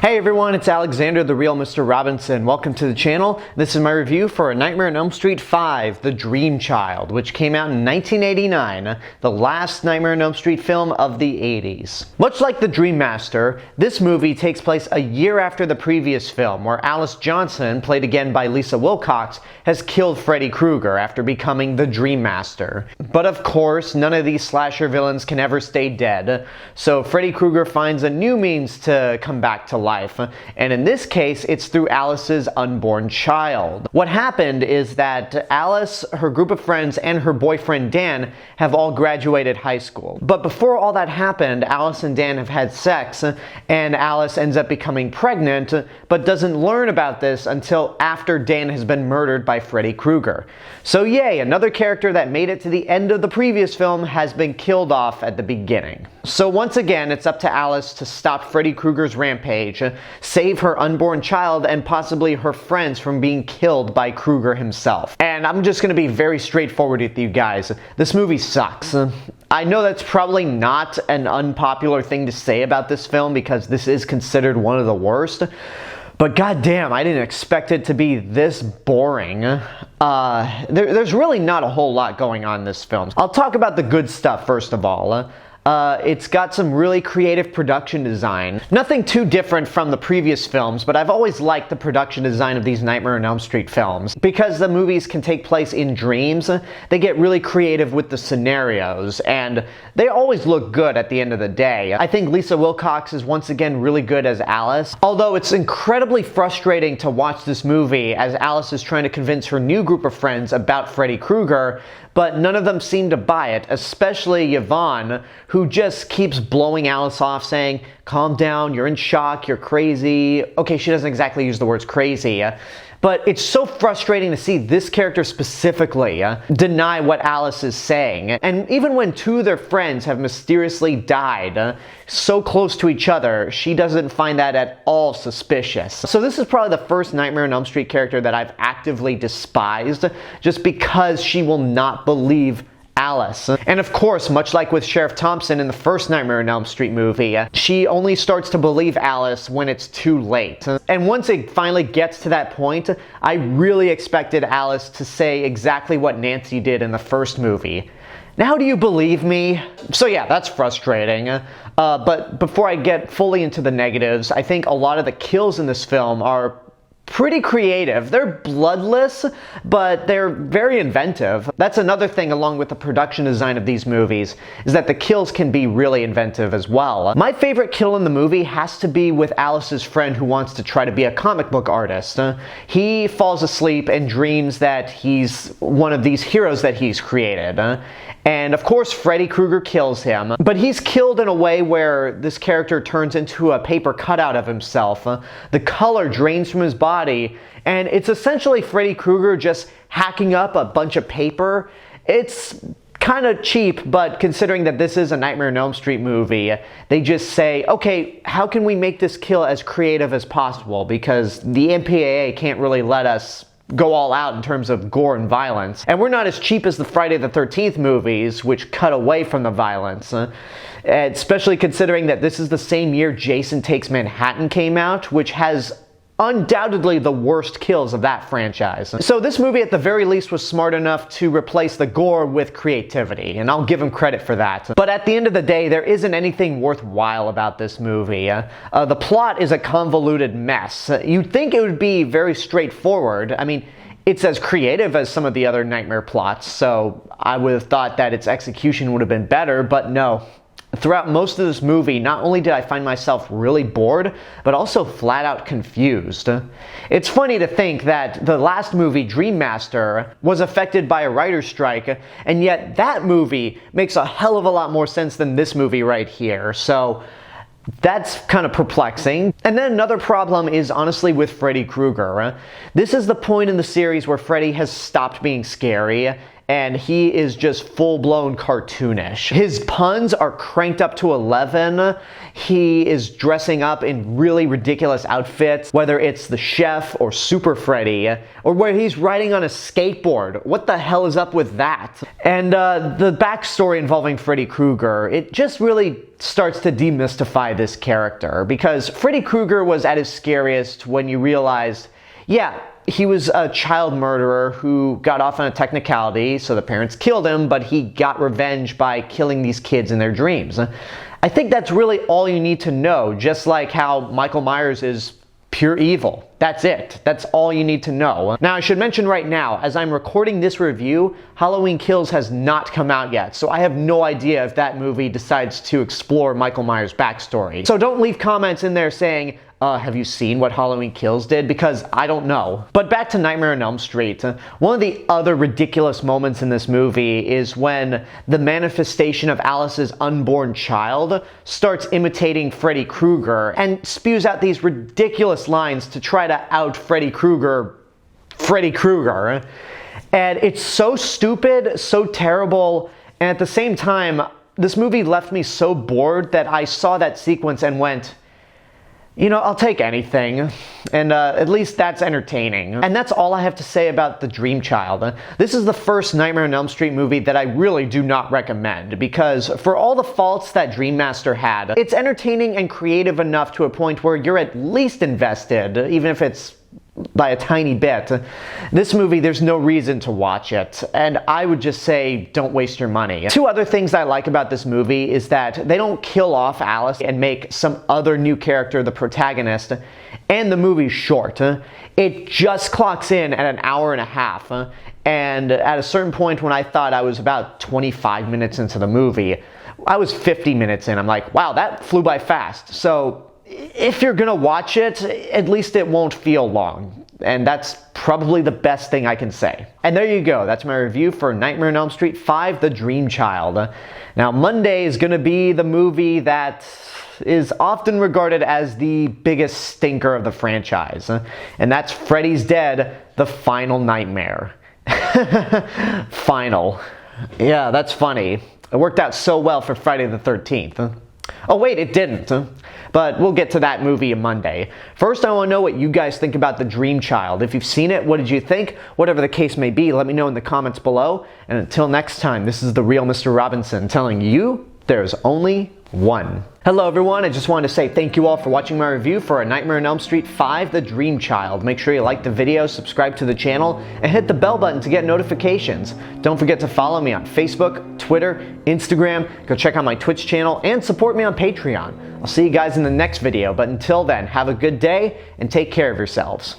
Hey everyone, it's Alexander, the real Mr. Robinson. Welcome to the channel. This is my review for A Nightmare on Elm Street 5, The Dream Child, which came out in 1989, the last Nightmare on Elm Street film of the 80s. Much like The Dream Master, this movie takes place a year after the previous film, where Alice Johnson, played again by Lisa Wilcox, has killed Freddy Krueger after becoming the Dream Master. But of course, none of these slasher villains can ever stay dead, so Freddy Krueger finds a new means to come back to life. And in this case, it's through Alice's unborn child. What happened is that Alice, her group of friends, and her boyfriend Dan have all graduated high school. But before all that happened, Alice and Dan have had sex, and Alice ends up becoming pregnant, but doesn't learn about this until after Dan has been murdered by Freddy Krueger. So yay, another character that made it to the end of the previous film has been killed off at the beginning. So once again, it's up to Alice to stop Freddy Krueger's rampage, save her unborn child and possibly her friends from being killed by Krueger himself. And I'm just gonna be very straightforward with you guys. This movie sucks. I know that's probably not an unpopular thing to say about this film because this is considered one of the worst, but goddamn, I didn't expect it to be this boring. There's really not a whole lot going on in this film. I'll talk about the good stuff first of all. It's got some really creative production design. Nothing too different from the previous films, but I've always liked the production design of these Nightmare on Elm Street films. Because the movies can take place in dreams, they get really creative with the scenarios, and they always look good at the end of the day. I think Lisa Wilcox is once again really good as Alice, although it's incredibly frustrating to watch this movie as Alice is trying to convince her new group of friends about Freddy Krueger, but none of them seem to buy it, especially Yvonne, who just keeps blowing Alice off saying, calm down, you're in shock, you're crazy. Okay, she doesn't exactly use the words crazy, but it's so frustrating to see this character specifically deny what Alice is saying. And even when two of their friends have mysteriously died so close to each other, she doesn't find that at all suspicious. So this is probably the first Nightmare on Elm Street character that I've actively despised, just because she will not believe Alice. And of course, much like with Sheriff Thompson in the first Nightmare on Elm Street movie, she only starts to believe Alice when it's too late. And once it finally gets to that point, I really expected Alice to say exactly what Nancy did in the first movie. Now do you believe me? So yeah, that's frustrating. But before I get fully into the negatives, I think a lot of the kills in this film are pretty creative. They're bloodless, but they're very inventive. That's another thing along with the production design of these movies, is that the kills can be really inventive as well. My favorite kill in the movie has to be with Alice's friend who wants to try to be a comic book artist. He falls asleep and dreams that he's one of these heroes that he's created. And of course, Freddy Krueger kills him, but he's killed in a way where this character turns into a paper cutout of himself. The color drains from his body, and it's essentially Freddy Krueger just hacking up a bunch of paper. It's kind of cheap, but considering that this is a Nightmare on Elm Street movie, they just say, okay, how can we make this kill as creative as possible? Because the MPAA can't really let us go all out in terms of gore and violence. And we're not as cheap as the Friday the 13th movies, which cut away from the violence. Especially considering that this is the same year Jason Takes Manhattan came out, which has undoubtedly the worst kills of that franchise. So this movie at the very least was smart enough to replace the gore with creativity, and I'll give him credit for that. But at the end of the day, there isn't anything worthwhile about this movie. The plot is a convoluted mess. You'd think it would be very straightforward. I mean, it's as creative as some of the other Nightmare plots, so I would have thought that its execution would have been better, but no. Throughout most of this movie, not only did I find myself really bored, but also flat out confused. It's funny to think that the last movie, Dream Master, was affected by a writer's strike, and yet that movie makes a hell of a lot more sense than this movie right here, so that's kind of perplexing. And then another problem is honestly with Freddy Krueger. This is the point in the series where Freddy has stopped being scary, and he is just full-blown cartoonish. His puns are cranked up to 11. He is dressing up in really ridiculous outfits, whether it's the chef or Super Freddy, or where he's riding on a skateboard. What the hell is up with that? And the backstory involving Freddy Krueger, it just really starts to demystify this character, because Freddy Krueger was at his scariest when you realized, yeah, he was a child murderer who got off on a technicality, so the parents killed him, but he got revenge by killing these kids in their dreams. I think that's really all you need to know, just like how Michael Myers is pure evil. That's it. That's all you need to know. Now, I should mention right now, as I'm recording this review, Halloween Kills has not come out yet, so I have no idea if that movie decides to explore Michael Myers' backstory. So don't leave comments in there saying, have you seen what Halloween Kills did? Because I don't know. But back to Nightmare on Elm Street. One of the other ridiculous moments in this movie is when the manifestation of Alice's unborn child starts imitating Freddy Krueger and spews out these ridiculous lines to try to out Freddy Krueger. And it's so stupid, so terrible, and at the same time, this movie left me so bored that I saw that sequence and went, you know, I'll take anything, and at least that's entertaining. And that's all I have to say about The Dream Child. This is the first Nightmare on Elm Street movie that I really do not recommend, because for all the faults that Dream Master had, it's entertaining and creative enough to a point where you're at least invested, even if it's by a tiny bit. This movie, there's no reason to watch it, and I would just say don't waste your money. Two other things I like about this movie is that they don't kill off Alice and make some other new character the protagonist, and the movie's short. It just clocks in at an hour and a half, and at a certain point when I thought I was about 25 minutes into the movie, I was 50 minutes in. I'm like, wow, that flew by fast. So if you're gonna watch it, at least it won't feel long. And that's probably the best thing I can say. And there you go, that's my review for Nightmare on Elm Street 5, The Dream Child. Now, Monday is gonna be the movie that is often regarded as the biggest stinker of the franchise. And that's Freddy's Dead, The Final Nightmare. Final. Yeah, that's funny. It worked out so well for Friday the 13th. Oh wait, it didn't. But we'll get to that movie on Monday. First, I want to know what you guys think about The Dream Child. If you've seen it, what did you think? Whatever the case may be, let me know in the comments below. And until next time, this is the real Mr. Robinson telling you there's only one. Hello everyone, I just wanted to say thank you all for watching my review for A Nightmare on Elm Street 5, The Dream Child. Make sure you like the video, subscribe to the channel, and hit the bell button to get notifications. Don't forget to follow me on Facebook, Twitter, Instagram, go check out my Twitch channel, and support me on Patreon. I'll see you guys in the next video, but until then, have a good day and take care of yourselves.